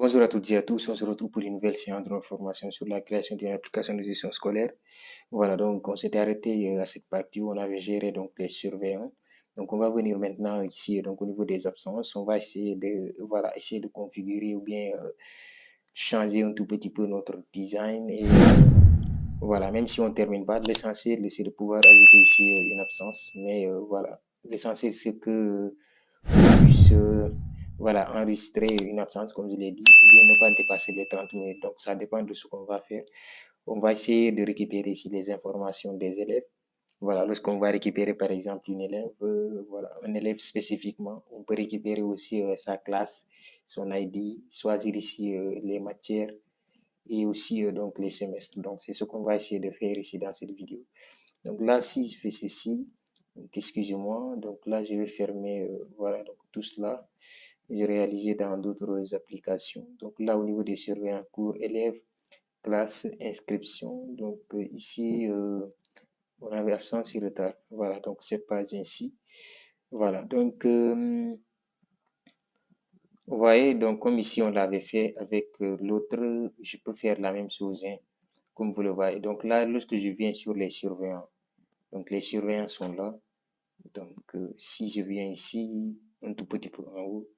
Bonjour à toutes et à tous, on se retrouve pour une nouvelle séance de formation sur la création d'une application de gestion scolaire. Voilà, donc on s'était arrêté à cette partie où on avait géré donc les surveillants. Donc on va venir maintenant ici donc au niveau des absences, on va essayer de configurer ou bien changer un tout petit peu notre design et voilà, même si on ne termine pas, l'essentiel c'est de pouvoir ajouter ici une absence, mais voilà, l'essentiel c'est que on puisse voilà, enregistrer une absence, comme je l'ai dit, ou bien ne pas dépasser les 30 minutes. Donc, ça dépend de ce qu'on va faire. On va essayer de récupérer ici les informations des élèves. Voilà, lorsqu'on va récupérer par exemple une élève, voilà, un élève spécifiquement, on peut récupérer aussi sa classe, son ID, choisir ici les matières et aussi donc les semestres. Donc, c'est ce qu'on va essayer de faire ici dans cette vidéo. Donc là, si je fais ceci, excusez-moi, donc là, je vais fermer, voilà, donc tout cela j'ai réalisé dans d'autres applications. Donc là, au niveau des surveillants cours élèves, classe, inscription. Donc ici, on avait absence et retard. Voilà, donc c'est pas ainsi. Voilà, donc vous voyez, donc comme ici on l'avait fait avec l'autre, je peux faire la même chose, hein, comme vous le voyez. Donc là, lorsque je viens sur les surveillants, donc les surveillants sont là. Donc si je viens ici, un tout petit peu en haut,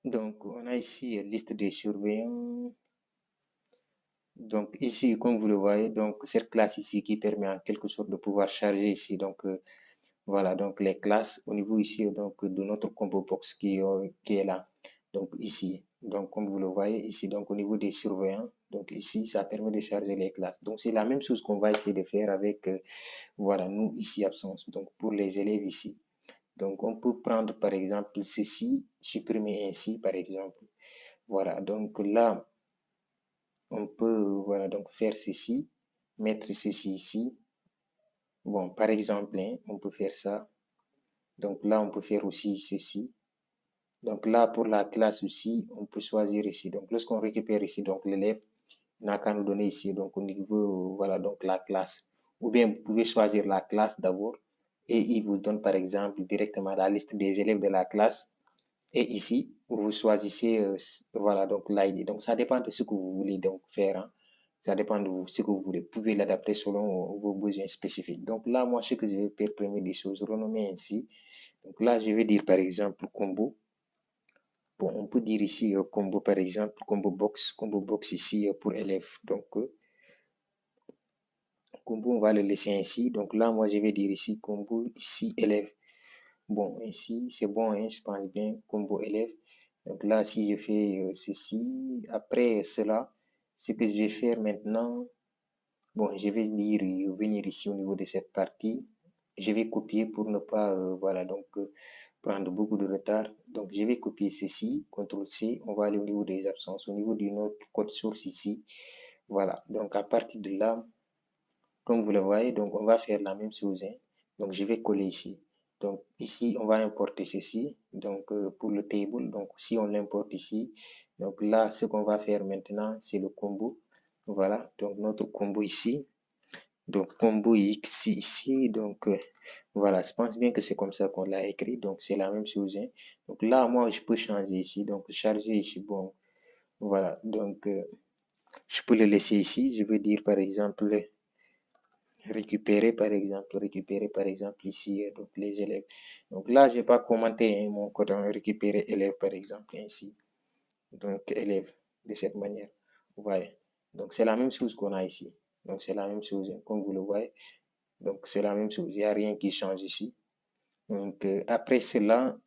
donc on a ici liste des surveillants. Donc ici, comme vous le voyez, donc cette classe ici qui permet en quelque sorte de pouvoir charger ici, donc voilà, donc les classes au niveau ici donc de notre combo box qui est là. Donc ici, donc comme vous le voyez ici, donc au niveau des surveillants, donc ici, ça permet de charger les classes. Donc c'est la même chose qu'on va essayer de faire avec, voilà, nous ici absence. Donc pour les élèves ici. Donc on peut prendre par exemple ceci, supprimer ainsi par exemple. Voilà, donc là, on peut voilà, donc faire ceci, mettre ceci ici. Bon, par exemple, hein, on peut faire ça. Donc là, on peut faire aussi ceci. Donc là, pour la classe aussi, on peut choisir ici. Donc lorsqu'on récupère ici, donc l'élève n'a qu'à nous donner ici, donc au niveau, voilà, donc la classe. Ou bien vous pouvez choisir la classe d'abord et il vous donne par exemple directement la liste des élèves de la classe. Et ici, vous choisissez, voilà, donc l'ID. Donc, ça dépend de ce que vous voulez donc faire, hein. Ça dépend de ce que vous voulez. Vous pouvez l'adapter selon vos besoins spécifiques. Donc là, moi, ce que je vais faire, première des choses, renommer ainsi. Donc là, je vais dire par exemple combo. Bon, on peut dire ici combo par exemple, combo box ici pour élèves. Donc, combo, on va le laisser ainsi. Donc là, moi, je vais dire ici combo, ici élève. Bon, ici, c'est bon, hein, je pense bien, combo élève. Donc là, si je fais ceci, après cela, ce que je vais faire maintenant, bon, je vais dire, venir ici au niveau de cette partie. Je vais copier pour ne pas, voilà, donc prendre beaucoup de retard. Donc, je vais copier ceci, CTRL-C, on va aller au niveau des absences, au niveau de notre code source ici. Voilà, donc à partir de là, comme vous le voyez, donc on va faire la même chose, hein. Donc je vais coller ici. Donc ici, on va importer ceci. Donc pour le table, donc si on l'importe ici, donc là, ce qu'on va faire maintenant, c'est le combo. Voilà, donc notre combo ici. Donc combo X ici. Donc voilà, je pense bien que c'est comme ça qu'on l'a écrit. Donc c'est la même chose, hein. Donc là, moi, je peux changer ici. Donc charger ici, bon, voilà. Donc je peux le laisser ici. Je veux dire par exemple récupérer par exemple ici donc les élèves. Donc là, je n'ai pas commenté hein, mon code en récupérer élève par exemple ainsi. Donc élève de cette manière. Vous voyez. Donc c'est la même chose qu'on a ici. Donc c'est la même chose hein, comme vous le voyez. Donc c'est la même chose. Il n'y a rien qui change ici. Donc après cela,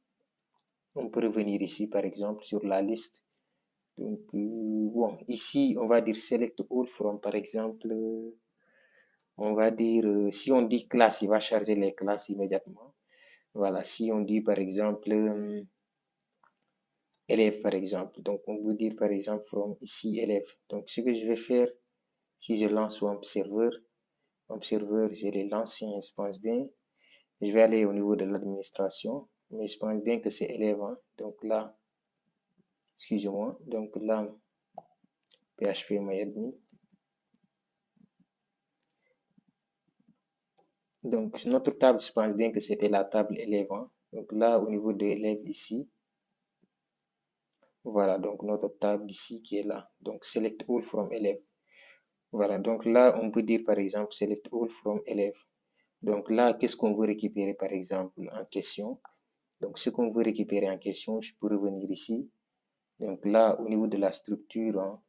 on peut revenir ici par exemple sur la liste. Donc bon, ici on va dire select all from par exemple. On va dire, si on dit classe, il va charger les classes immédiatement. Voilà, si on dit par exemple élève par exemple, donc on veut dire par exemple from ici élève. Donc ce que je vais faire, si je lance Wamp Server, je l'ai lancé, je pense bien. Je vais aller au niveau de l'administration, mais je pense bien que c'est élève, hein. Donc là, excusez-moi, donc là, phpMyAdmin. Donc notre table, je pense bien que c'était la table élève, hein. Donc là, au niveau de l'élève ici, voilà, donc notre table ici qui est là. Donc select all from élève. Voilà, donc là, on peut dire par exemple select all from élève. Donc là, qu'est-ce qu'on veut récupérer par exemple en question? Donc ce qu'on veut récupérer en question, je peux revenir ici. Donc là, au niveau de la structure, hein,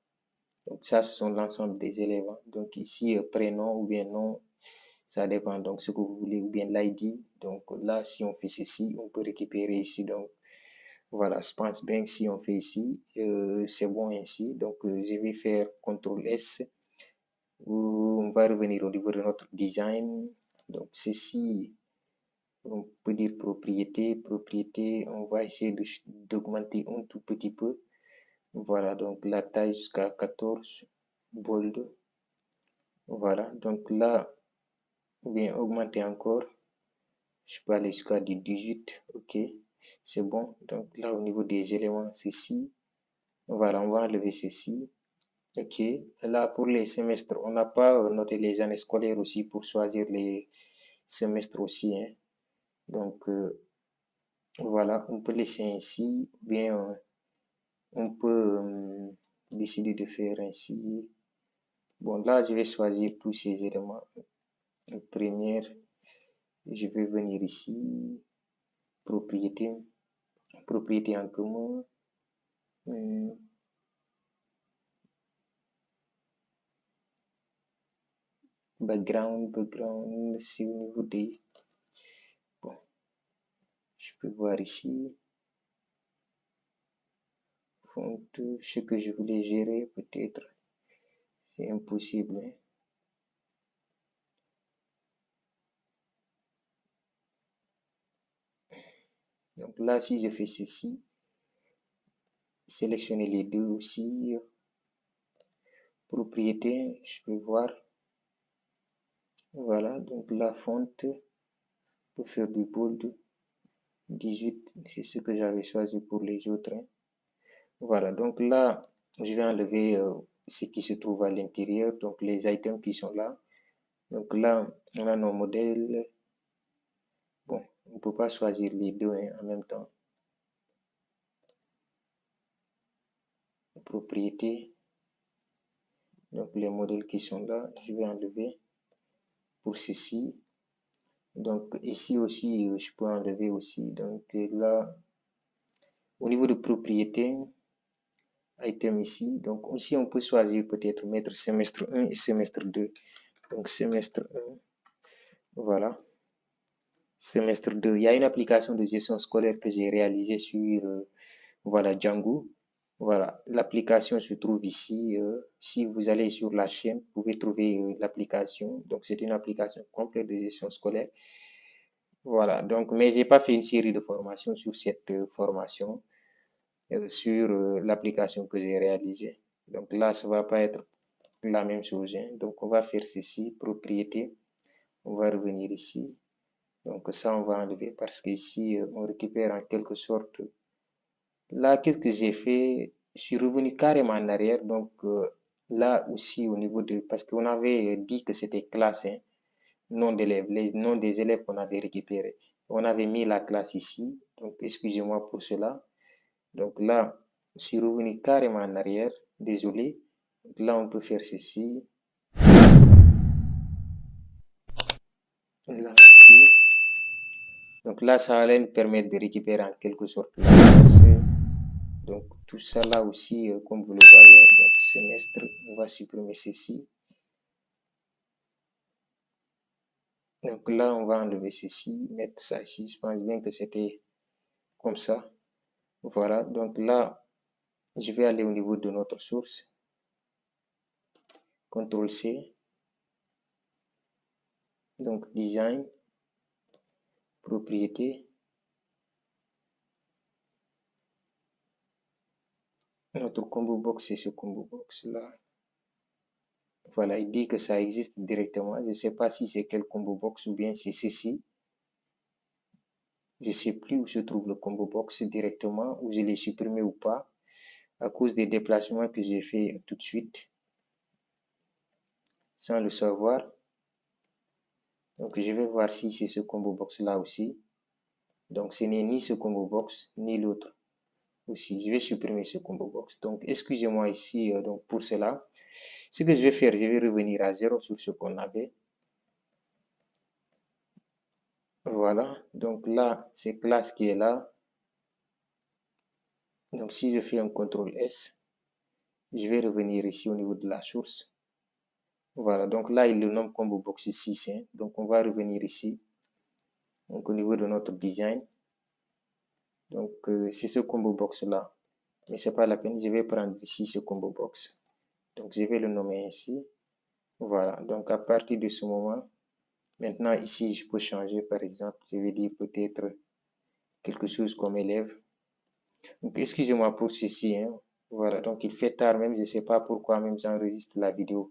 donc ça, ce sont l'ensemble des élèves, hein. Donc ici, prénom ou bien nom, ça dépend donc ce que vous voulez, ou bien l'ID. Donc là, si on fait ceci, on peut récupérer ici. Donc voilà, je pense bien que si on fait ici, c'est bon ainsi. Donc je vais faire CTRL S. On va revenir au niveau de notre design. Donc ceci, on peut dire propriété. Propriété, on va essayer d'augmenter un tout petit peu. Voilà, donc la taille jusqu'à 14, bold. Voilà, donc là, ou bien augmenter encore. Je peux aller jusqu'à du 18, ok, c'est bon. Donc là, au niveau des éléments, ceci, voilà, on va enlever ceci, ok. Là, pour les semestres, on n'a pas noté les années scolaires aussi pour choisir les semestres aussi, hein. Donc, voilà, on peut laisser ainsi, ou bien on peut décider de faire ainsi. Bon, là, je vais choisir tous ces éléments. Première, je vais venir ici, propriété, propriété en commun, background, c'est au niveau des, bon, je peux voir ici, font ce que je voulais gérer, peut-être, c'est impossible, hein. Donc là, si je fais ceci, sélectionner les deux aussi, propriété, je peux voir, voilà, donc la fonte, pour faire du bold, 18, c'est ce que j'avais choisi pour les autres, hein. Voilà, donc là, je vais enlever ce qui se trouve à l'intérieur, donc les items qui sont là. Donc là, on a nos modèles. Bon, on ne peut pas choisir les deux, hein, en même temps. Propriété. Donc les modèles qui sont là, je vais enlever pour ceci. Donc ici aussi, je peux enlever aussi. Donc là, au niveau de propriété, item ici. Donc ici, on peut choisir peut-être mettre semestre 1 et semestre 2. Donc semestre 1, voilà. Semestre 2, il y a une application de gestion scolaire que j'ai réalisée sur voilà, Django. Voilà, l'application se trouve ici. Si vous allez sur la chaîne, vous pouvez trouver l'application. Donc, c'est une application complète de gestion scolaire. Voilà, donc, mais j'ai pas fait une série de formations sur cette formation, sur l'application que j'ai réalisée. Donc là, ça va pas être la même chose, hein. Donc, on va faire ceci, propriété. On va revenir ici. Donc, ça, on va enlever parce qu'ici, on récupère en quelque sorte. Là, qu'est-ce que j'ai fait? Je suis revenu carrément en arrière. Donc, là aussi, au niveau de... Parce qu'on avait dit que c'était classe, hein, nom d'élèves, les noms des élèves qu'on avait récupérés. On avait mis la classe ici. Donc, excusez-moi pour cela. Donc là, je suis revenu carrément en arrière. Désolé. Donc, là, on peut faire ceci. Là aussi. Donc là, ça allait nous permettre de récupérer en quelque sorte la classe. Donc tout ça là aussi, comme vous le voyez, donc semestre, on va supprimer ceci. Donc là, on va enlever ceci, mettre ça ici. Je pense bien que c'était comme ça. Voilà, donc là, je vais aller au niveau de notre source. CTRL C. Donc design, propriété. Notre combo box, c'est ce combo box là. Voilà, il dit que ça existe directement. Je ne sais pas si c'est quel combo box ou bien c'est ceci. Je ne sais plus où se trouve le combo box directement, où je l'ai supprimé ou pas, à cause des déplacements que j'ai fait tout de suite, sans le savoir. Donc je vais voir si c'est ce combo box là aussi. Donc, ce n'est ni ce combo box, ni l'autre aussi. Je vais supprimer ce combo box. Donc, excusez-moi ici donc pour cela. Ce que je vais faire, je vais revenir à 0 sur ce qu'on avait. Voilà. Donc là, c'est classe qui est là. Donc, si je fais un CTRL S, je vais revenir ici au niveau de la source. Voilà. Donc là, il le nomme combo box 6. Hein. Donc, on va revenir ici. Donc, au niveau de notre design. Donc, c'est ce combo box là. Mais c'est pas la peine. Je vais prendre ici ce combo box. Donc, je vais le nommer ainsi. Voilà. Donc, à partir de ce moment, maintenant, ici, je peux changer, par exemple, je vais dire peut-être quelque chose comme élève. Donc, excusez-moi pour ceci. Hein. Voilà. Donc, il fait tard même. Je ne sais pas pourquoi même j'enregistre la vidéo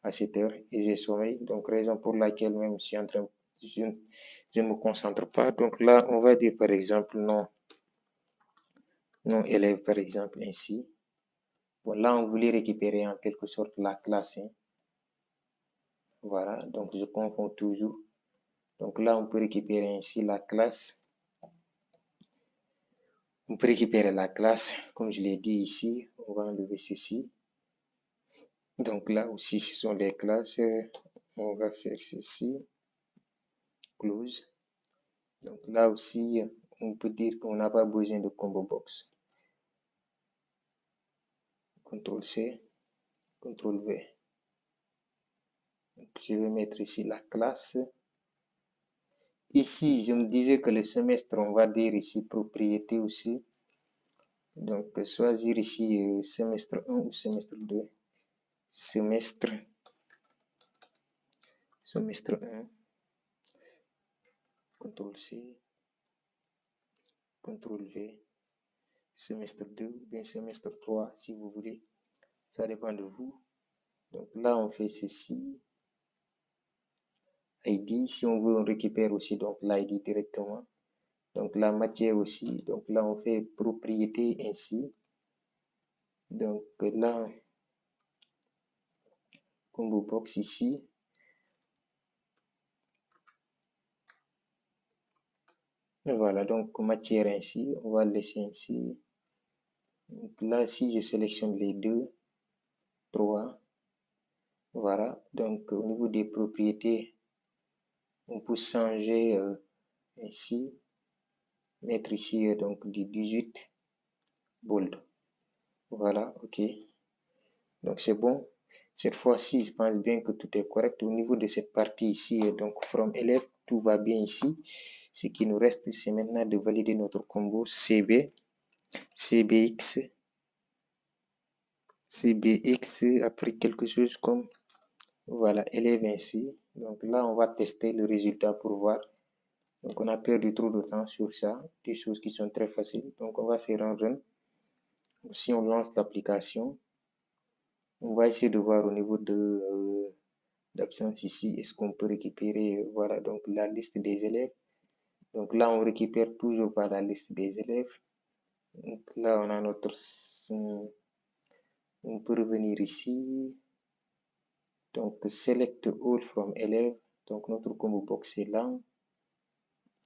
à cette heure et j'ai sommeil. Donc, raison pour laquelle même je suis en train, je ne me concentre pas. Donc là, on va dire, par exemple, non élève, par exemple, ainsi. Bon, là, on voulait récupérer en quelque sorte la classe. Hein. Voilà. Donc, je confonds toujours. Donc là, on peut récupérer ainsi la classe. On peut récupérer la classe, comme je l'ai dit ici. On va enlever ceci. Donc là aussi, ce sont les classes. On va faire ceci. Close. Donc là aussi, on peut dire qu'on n'a pas besoin de combo box. CTRL C, CTRL V. Donc, je vais mettre ici la classe. Ici, je me disais que le semestre, on va dire ici propriété aussi. Donc, choisir ici semestre 1 ou semestre 2. Semestre 1. CTRL C, CTRL V. Semestre 2 ou bien semestre 3 si vous voulez. Ça dépend de vous. Donc là, on fait ceci. ID, si on veut, on récupère aussi donc l'ID directement. Donc la matière aussi. Donc là, on fait propriété ainsi. Donc là, combo box ici. Et voilà, donc matière ainsi. On va laisser ainsi. Donc là, si je sélectionne les 2, 3. Voilà. Donc au niveau des propriétés, on peut changer ainsi. Mettre ici donc du 18 bold. Voilà, ok. Donc c'est bon. Cette fois-ci, je pense bien que tout est correct. Au niveau de cette partie ici, donc from élève, tout va bien ici. Ce qui nous reste, c'est maintenant de valider notre combo CB, CBX, CBX, après quelque chose comme, voilà, élève ainsi. Donc là, on va tester le résultat pour voir. Donc on a perdu trop de temps sur ça, des choses qui sont très faciles. Donc on va faire un run. Si on lance l'application, on va essayer de voir au niveau de d'absence ici, est-ce qu'on peut récupérer, voilà, donc la liste des élèves. Donc là, on récupère toujours pas la liste des élèves. Donc là, on a notre, on peut revenir ici. Donc select all from élèves. Donc notre combo box est là.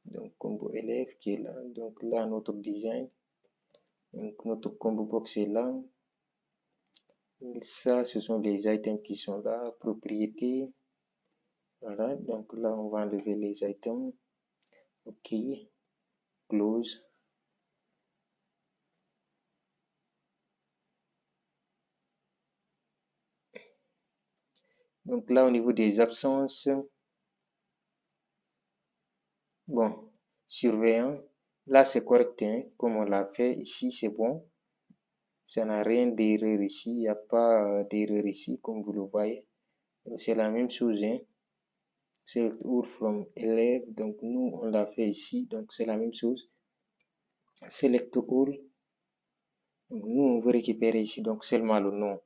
Donc combo élève qui est là. Donc là, notre design. Donc notre combo box est là. Ça, ce sont les items qui sont là. Propriété. Voilà, donc là, on va enlever les items. OK. Close. Donc là, au niveau des absences, bon, surveillant, là, c'est correct, hein, comme on l'a fait. Ici, c'est bon. Ça n'a rien d'erreur ici. Il n'y a pas d'erreur ici, comme vous le voyez. C'est la même chose, hein. C'est all from élève. Donc, nous, on l'a fait ici. Donc, c'est la même chose. Select all. Nous, on veut récupérer ici, donc seulement le nom.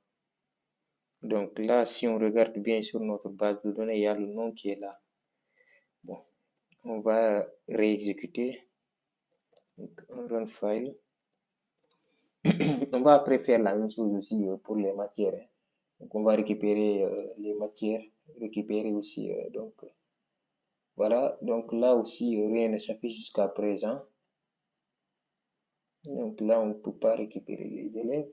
Donc là, si on regarde bien sur notre base de données, il y a le nom qui est là. Bon, on va réexécuter. Run file. On va après faire la même chose aussi pour les matières. Hein. Donc on va récupérer les matières, récupérer aussi donc Voilà, donc là aussi, rien ne s'affiche jusqu'à présent. Donc là, on ne peut pas récupérer les élèves.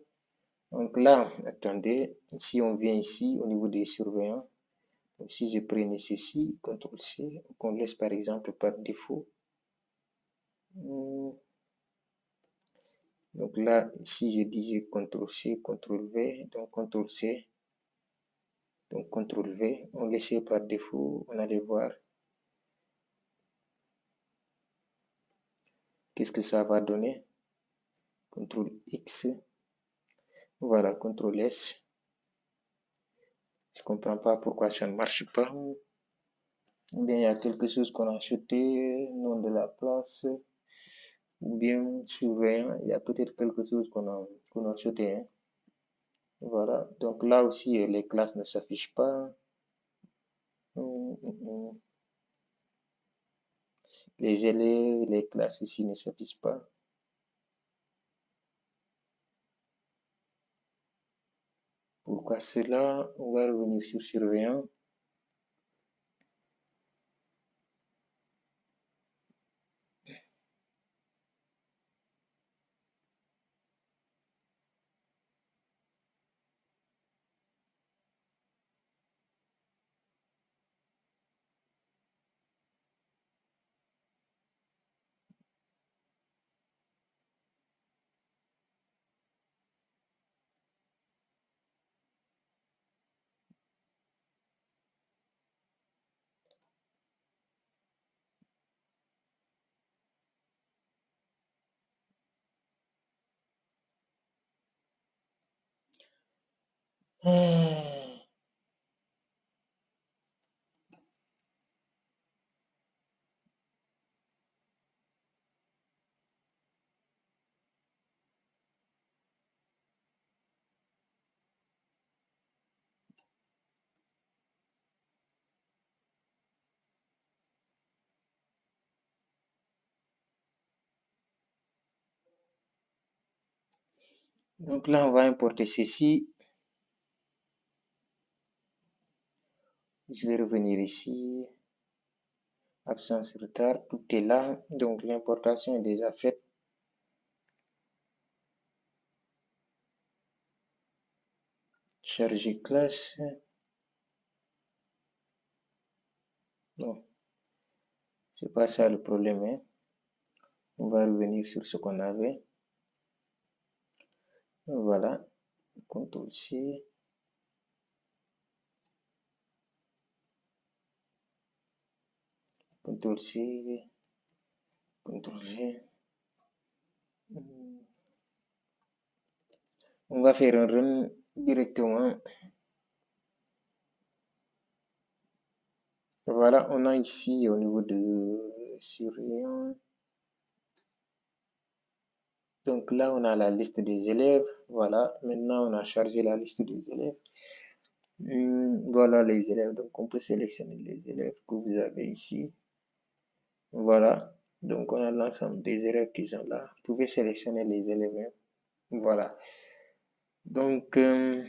Donc là, attendez, si on vient ici au niveau des surveillants, donc si je prenais ceci, CTRL-C, qu'on laisse par exemple par défaut. Donc là, si je disais CTRL-C, CTRL-V, donc CTRL-C, donc CTRL-V, on laissait par défaut, on allait voir qu'est-ce que ça va donner. CTRL-X, voilà, CTRL-S. Je ne comprends pas pourquoi ça ne marche pas. Ou bien il y a quelque chose qu'on a acheté, nom de la place, ou bien surveillant, il y a peut-être quelque chose qu'on a acheté. Hein. Voilà, donc là aussi, les classes ne s'affichent pas. Les élèves, les classes ici ne s'affichent pas. Pourquoi cela? On va revenir sur surveillant. Donc là, on va importer ceci. Je vais revenir ici. Absence, retard, tout est là. Donc l'importation est déjà faite. Charger classe. Non, c'est pas ça le problème. Hein. On va revenir sur ce qu'on avait. Voilà. CTRL-C. CTRL-C. CTRL-G. On va faire un run directement. Voilà, on a ici au niveau de surveillant. Donc là, on a la liste des élèves. Voilà, maintenant on a chargé la liste des élèves. Voilà les élèves. Donc on peut sélectionner les élèves que vous avez ici. Voilà, donc on a l'ensemble des élèves qui sont là. Vous pouvez sélectionner les élèves. Voilà. Donc, on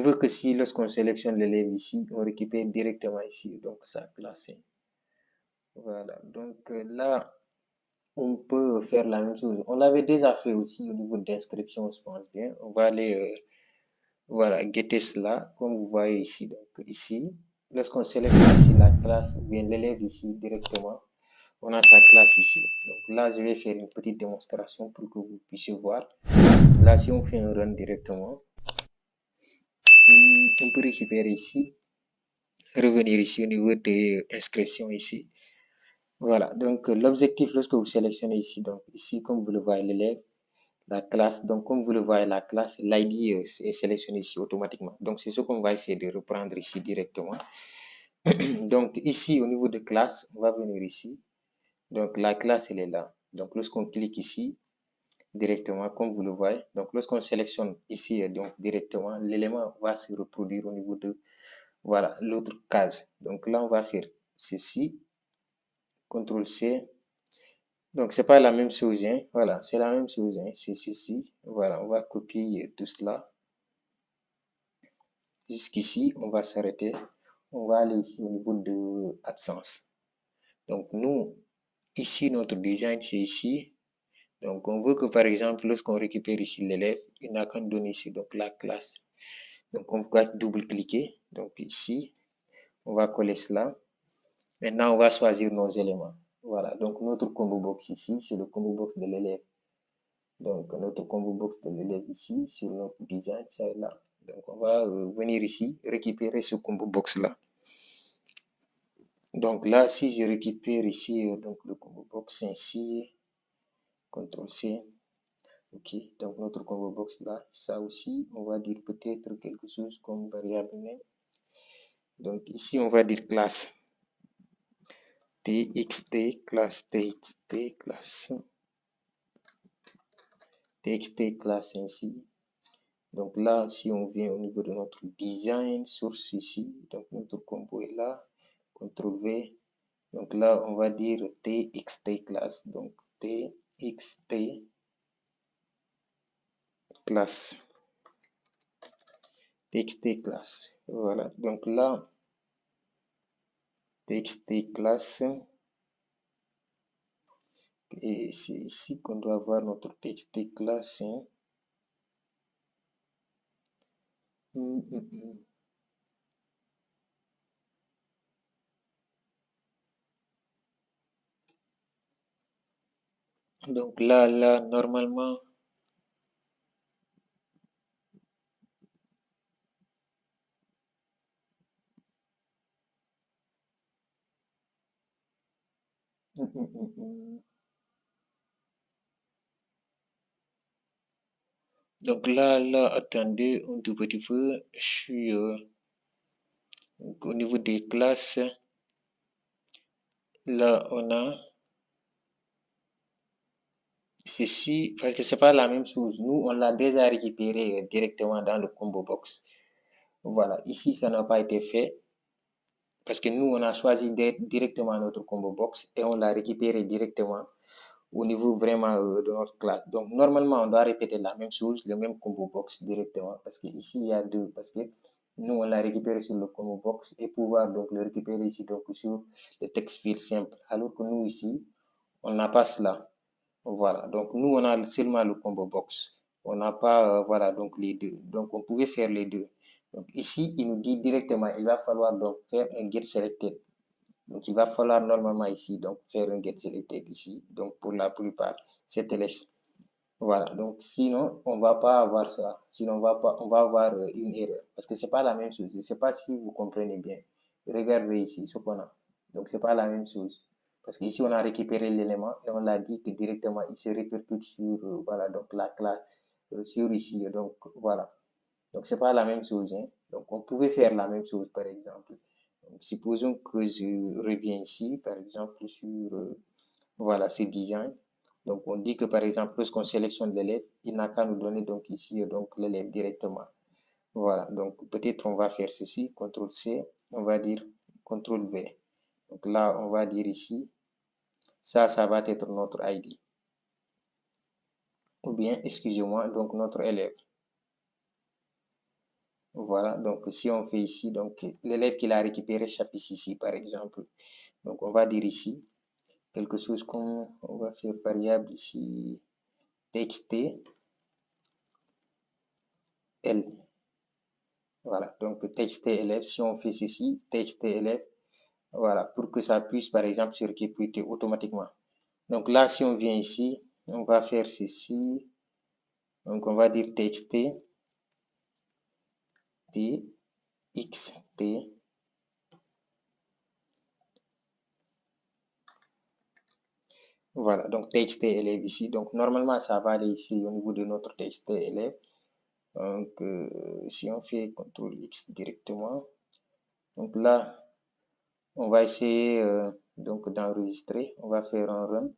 veut que si lorsqu'on sélectionne l'élève ici, on récupère directement ici, donc sa classe. Voilà, donc là, on peut faire la même chose. On l'avait déjà fait aussi au niveau d'inscription, je pense bien. On va aller, voilà, guetter cela, comme vous voyez ici. Donc ici, lorsqu'on sélectionne ici la classe, ou bien l'élève ici directement, on a sa classe ici. Donc là, je vais faire une petite démonstration pour que vous puissiez voir. Là, si on fait un run directement, on peut récupérer ici, revenir ici au niveau des inscriptions ici. Voilà, donc l'objectif lorsque vous sélectionnez ici, donc ici, comme vous le voyez, l'élève, la classe, donc comme vous le voyez, la classe, l'ID est sélectionné ici automatiquement. Donc c'est ce qu'on va essayer de reprendre ici directement. Donc ici, au niveau de classe, on va venir ici. Donc la classe, elle est là. Donc lorsqu'on clique ici, directement, comme vous le voyez, donc lorsqu'on sélectionne ici, donc directement, l'élément va se reproduire au niveau de, voilà, l'autre case. Donc là, on va faire ceci, CTRL-C. Donc, c'est pas la même chose, hein. Voilà, c'est la même chose, hein. C'est ceci. Voilà, on va copier tout cela. Jusqu'ici, on va s'arrêter. on va aller ici au niveau de absence. Donc, nous, ici, notre design, c'est ici. Donc, on veut que, par exemple, lorsqu'on récupère ici l'élève, il n'a qu'à donner ici, donc la classe. Donc, on va double-cliquer. Donc, ici, on va coller cela. Maintenant, on va choisir nos éléments. Voilà, donc notre combo box ici, c'est le combo box de l'élève. Donc, notre combo box de l'élève ici, sur notre design, c'est là. Donc, on va venir ici, récupérer ce combo box-là. Donc là, si je récupère ici donc le combo box ainsi, CTRL-C, ok, donc notre combo box là, ça aussi, on va dire peut-être quelque chose comme variable name. Donc ici, on va dire classe. txt classe, txt classe, txt classe ainsi. Donc là, si on vient au niveau de notre design, source ici, donc notre combo est là, CTRL V. Donc là, on va dire txt classe, donc txt classe, txt classe. Voilà, donc là, txt classe, et c'est ici qu'on doit avoir notre txt classe. Hein. Donc là, normalement, donc là, attendez un tout petit peu, je suis au niveau des classes, là, on a ceci, parce que c'est pas la même chose. Nous, on l'a déjà récupéré directement dans le combo box. Voilà, ici, ça n'a pas été fait. Parce que nous, on a choisi directement notre combo box et on l'a récupéré directement au niveau vraiment de notre classe. Donc, normalement, on doit répéter la même chose, le même combo box directement. Parce que ici, il y a deux. Parce que nous, on l'a récupéré sur le combo box et pouvoir donc le récupérer ici donc sur le text field simple. Alors que nous, ici, on n'a pas cela. Voilà. Donc, nous, on a seulement le combo box. On n'a pas, voilà, donc les deux. Donc, on pouvait faire les deux. Donc, ici, il nous dit directement, il va falloir donc faire un get selected. Donc, il va falloir normalement ici, donc, faire un get selected ici. Donc, pour la plupart, c'est ls. Voilà. Donc, sinon, on ne va pas avoir ça. Sinon, on va avoir une erreur. Parce que c'est pas la même chose. Je ne sais pas si vous comprenez bien. Regardez ici ce qu'on a. Donc, c'est pas la même chose. Parce qu'ici, on a récupéré l'élément et on l'a dit que directement, il se répercute sur, voilà, donc la classe, sur ici. Donc, voilà. Donc, c'est pas la même chose. Hein. Donc, on pouvait faire la même chose, par exemple. Donc, supposons que je reviens ici, par exemple, sur, voilà, ce design. Donc, on dit que, par exemple, lorsqu'on sélectionne l'élève, il n'a qu'à nous donner, donc, ici, donc, l'élève directement. Voilà. Donc, peut-être on va faire ceci, CTRL-C, on va dire CTRL-V. Donc, là, on va dire ici, ça va être notre ID. Ou bien, excusez-moi, donc, notre élève. Voilà, donc si on fait ici, donc l'élève qui l'a récupéré chapitre ici, par exemple. Donc on va dire ici, quelque chose comme, on va faire variable ici, txt l. Voilà, donc txt élève, si on fait ceci, txt élève, voilà, pour que ça puisse, par exemple, se récupérer automatiquement. Donc là, si on vient ici, on va faire ceci, donc on va dire txt txt. Voilà, donc txt élève ici. Donc normalement, ça va aller ici au niveau de notre txt élève. Donc si on fait CTRL X directement, donc là, on va essayer donc d'enregistrer. On va faire un run.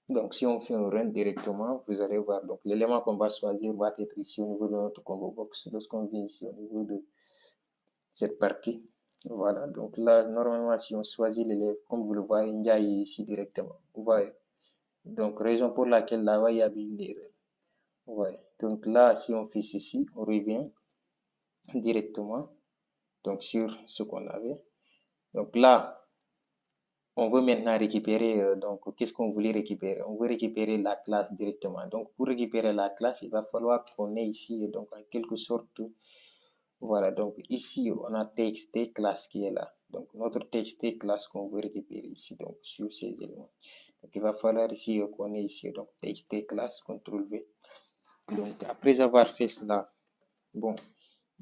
Donc si on fait un run directement, vous allez voir. Donc l'élément qu'on va choisir va être ici au niveau de notre combo box. Lorsqu'on vient ici au niveau de cette partie, voilà. Donc là, normalement, si on choisit l'élève, comme vous le voyez, il y a ici directement. Vous voyez. Donc, raison pour laquelle là, il y a une erreur. Ouais. Donc là, si on fait ceci, on revient directement. donc sur ce qu'on avait. Donc là, on veut maintenant récupérer, donc qu'est-ce qu'on voulait récupérer? On veut récupérer la classe directement. Donc pour récupérer la classe, il va falloir qu'on ait ici, donc en quelque sorte, voilà, donc ici on a txt classe qui est là. Donc notre txt classe qu'on veut récupérer ici, donc sur ces éléments. Donc il va falloir ici qu'on ait ici, donc txt classe, CTRL V. Donc après avoir fait cela, bon,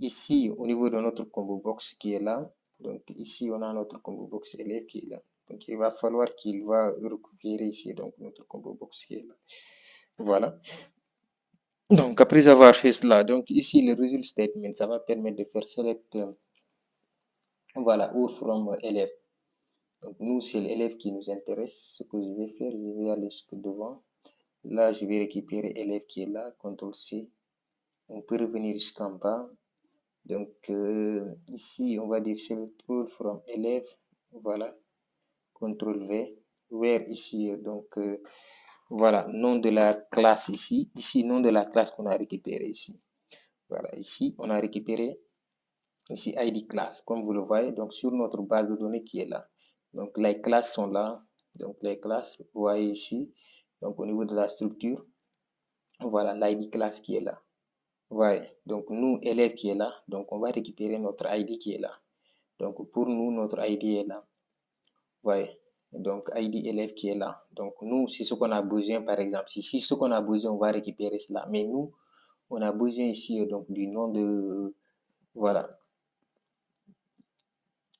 ici au niveau de notre combo box qui est là, donc ici on a notre combo box élève qui est là. Donc il va falloir qu'il va récupérer ici donc notre combo box qui est là. Voilà. Donc après avoir fait cela, donc ici le result statement, ça va permettre de faire select, voilà, or from élève. Donc nous c'est l'élève qui nous intéresse. Ce que je vais faire, je vais aller jusque devant. Là je vais récupérer élève qui est là, CTRL C. On peut revenir jusqu'en bas. Donc ici on va dire select all from élève, voilà, CTRL V, where ici donc voilà, nom de la classe ici nom de la classe qu'on a récupéré ici. Voilà, ici on a récupéré ici ID class, comme vous le voyez, donc sur notre base de données qui est là. Donc les classes sont là, donc les classes, vous voyez ici, donc au niveau de la structure, voilà l'ID class qui est là. Ouais, donc nous, élève qui est là, donc on va récupérer notre ID qui est là. Donc pour nous, notre ID est là. Ouais, donc ID élève qui est là. Donc nous, c'est ce qu'on a besoin, par exemple. Si ce qu'on a besoin, on va récupérer cela. Mais nous, on a besoin ici donc du nom de... voilà.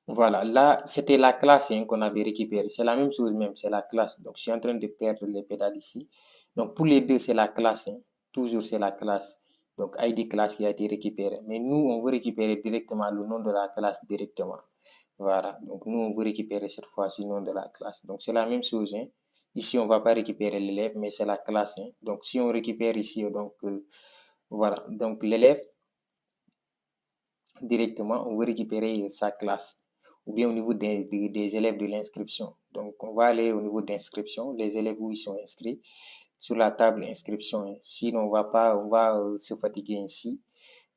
Voilà, là, c'était la classe qu'on avait récupérée. C'est la même chose même, c'est la classe. Donc je suis en train de perdre les pédales ici. Donc pour les deux, c'est la classe. Toujours, c'est la classe. Donc ID classe qui a été récupérée. Mais nous, on veut récupérer directement le nom de la classe directement. Voilà, donc nous, on veut récupérer cette fois-ci le nom de la classe. Donc c'est la même chose. Ici, on ne va pas récupérer l'élève, mais c'est la classe. Donc si on récupère ici, donc voilà, donc l'élève, directement, on veut récupérer sa classe. Ou bien au niveau des élèves de l'inscription. Donc on va aller au niveau d'inscription, les élèves où ils sont inscrits sur la table inscription. Sinon, on va pas, on va se fatiguer ainsi.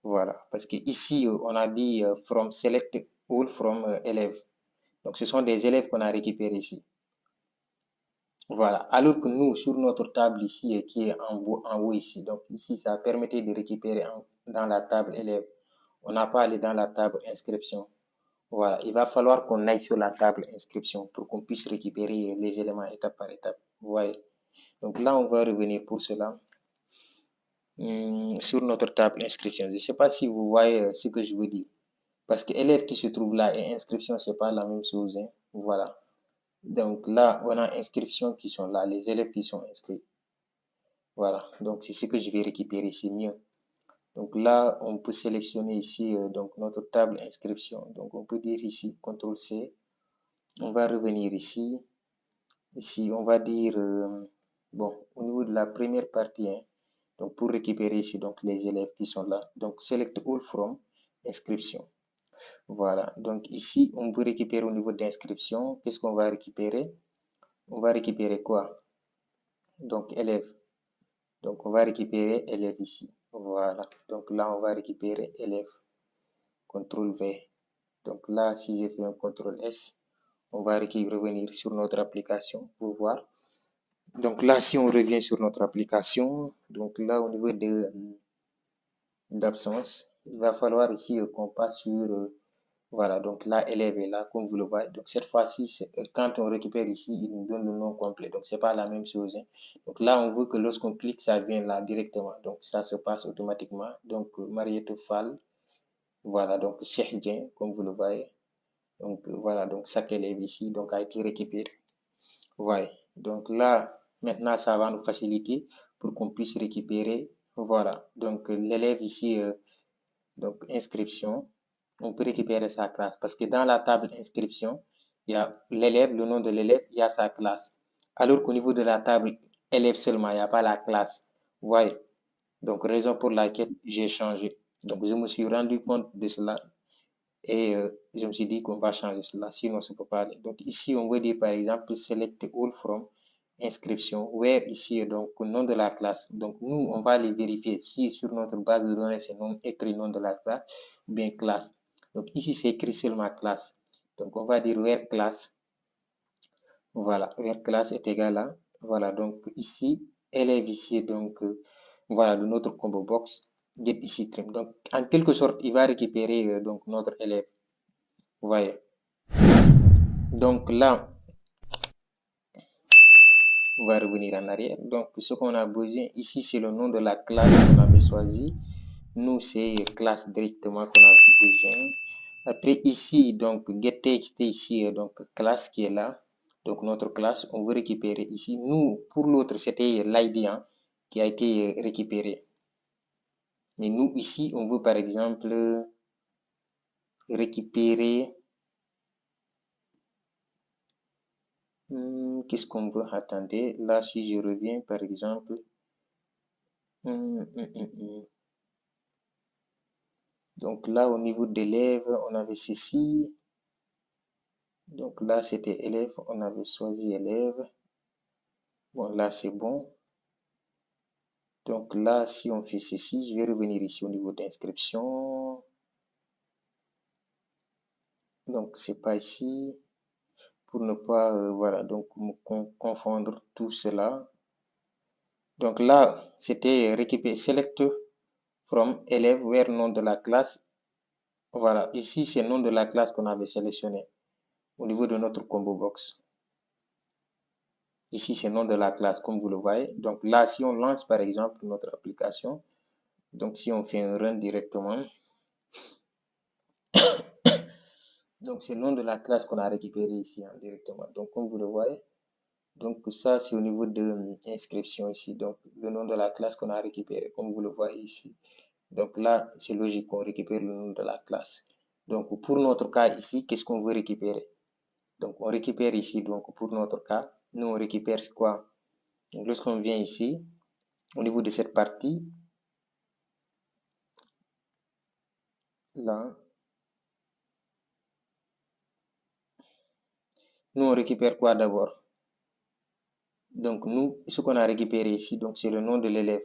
Voilà, parce que ici, on a dit from select all from élèves. Donc, ce sont des élèves qu'on a récupérés ici. Voilà, alors que nous, sur notre table ici, qui est en haut ici, donc ici, ça permettait de récupérer dans la table élève. On n'a pas allé dans la table inscription. Voilà, il va falloir qu'on aille sur la table inscription pour qu'on puisse récupérer les éléments étape par étape. Vous voyez. Donc là, on va revenir pour cela sur notre table inscription. Je ne sais pas si vous voyez ce que je veux dire. Parce que élève qui se trouve là et inscription, ce n'est pas la même chose. Voilà. Donc là, on a inscription qui sont là, les élèves qui sont inscrits. Voilà. Donc c'est ce que je vais récupérer, c'est mieux. Donc là, on peut sélectionner ici donc notre table inscription. Donc on peut dire ici CTRL C. On va revenir ici. Ici, on va dire, bon, au niveau de la première partie, donc pour récupérer ici donc les élèves qui sont là. Donc select all from inscription. Voilà. Donc ici, on peut récupérer au niveau d'inscription. Qu'est-ce qu'on va récupérer? On va récupérer quoi? Donc élève. Donc on va récupérer élève ici. Voilà. Donc là, on va récupérer élève. CTRL V. Donc là, si j'ai fait un CTRL S, on va revenir sur notre application pour voir. Donc là, si on revient sur notre application, donc là, au niveau d'absence, il va falloir ici qu'on passe sur, voilà, donc là, élève est là, comme vous le voyez. Donc cette fois-ci, quand on récupère ici, il nous donne le nom complet. Donc c'est pas la même chose. Donc là, on veut que lorsqu'on clique, ça vient là directement. Donc ça se passe automatiquement. Donc Marietou Fall, voilà, donc Cheikh Dien, comme vous le voyez. Donc voilà, donc chaque élève ici donc, a été récupéré. Ouais. Donc là, maintenant, ça va nous faciliter pour qu'on puisse récupérer. Voilà. Donc l'élève ici, donc inscription, on peut récupérer sa classe. Parce que dans la table inscription, il y a l'élève, le nom de l'élève, il y a sa classe. Alors qu'au niveau de la table élève seulement, il n'y a pas la classe. Vous voyez. Donc raison pour laquelle j'ai changé. Donc je me suis rendu compte de cela. Et je me suis dit qu'on va changer cela, sinon ça ne peut pas aller. Donc ici, on veut dire par exemple, select all from inscription, where ici, donc nom de la classe. Donc nous, on va aller vérifier si sur notre base de données, c'est écrit nom de la classe ou bien classe. Donc ici, c'est écrit seulement classe. Donc on va dire where class. Voilà, where class est égal à. Voilà, donc ici, élève ici, donc voilà, de notre combo box, get ici trim. Donc en quelque sorte, il va récupérer donc notre élève. Vous voyez. Donc là, on va revenir en arrière. Donc ce qu'on a besoin ici, c'est le nom de la classe qu'on avait choisi. Nous, c'est classe directement qu'on a besoin. Après ici, donc getTxt ici, donc classe qui est là. Donc notre classe, on veut récupérer ici. Nous, pour l'autre, c'était l'ID hein, qui a été récupéré. Mais nous, ici, on veut par exemple récupérer... Qu'est-ce qu'on veut? Attendez, là, si je reviens par exemple... Donc là, au niveau d'élèves, on avait ceci. Donc là, c'était élève, on avait choisi élève. Bon, là, c'est bon. Donc là, si on fait ceci, je vais revenir ici au niveau d'inscription. Donc, c'est pas ici. Pour ne pas, voilà, donc confondre tout cela. Donc là, c'était récupérer select from élève vers nom de la classe. Voilà, ici, c'est le nom de la classe qu'on avait sélectionné au niveau de notre combo box. Ici, c'est le nom de la classe, comme vous le voyez. Donc là, si on lance, par exemple, notre application, donc si on fait un run directement, donc c'est le nom de la classe qu'on a récupéré ici hein, directement. Donc comme vous le voyez, donc ça c'est au niveau de inscription ici. Donc le nom de la classe qu'on a récupéré, comme vous le voyez ici. Donc là, c'est logique qu'on récupère le nom de la classe. Donc pour notre cas ici, qu'est-ce qu'on veut récupérer? Donc on récupère ici, donc pour notre cas, nous on récupère quoi? Donc lorsqu'on vient ici, au niveau de cette partie, là, nous on récupère quoi d'abord? Donc nous, ce qu'on a récupéré ici, donc c'est le nom de l'élève.